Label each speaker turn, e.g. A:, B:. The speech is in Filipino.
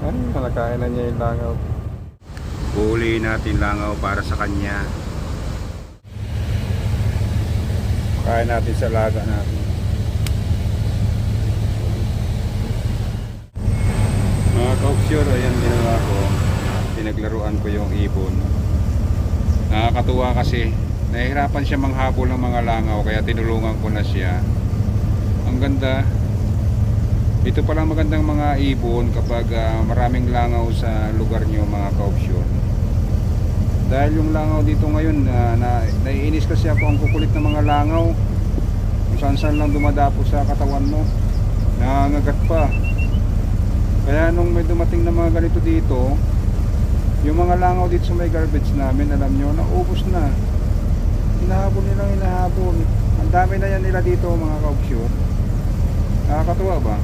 A: Ay, nakain na niya yung langaw.
B: Huli natin langaw para sa kanya. Kain natin sa laga natin. Mga kauksyor, ayan ginawa ko. Pinaglaruan ko yung ibon. Nakakatuwa kasi nahihirapan siya manghabol ng mga langaw, kaya tinulungan ko na siya. Ang ganda. Ito palang magandang mga ibon kapag maraming langaw sa lugar nyo, mga kauksyor. Dahil yung langaw dito ngayon, naiinis kasi ako ang kukulit ng mga langaw. Kung saan lang dumadapo sa katawan mo, nangangagat pa. Kaya nung may dumating na mga ganito dito, yung mga langaw dito sa may garbage namin, alam nyo, naubos na. Hinahabol nilang hinahabol. Ang dami na yan nila dito, mga kauksyor. Nakakatuwa ba?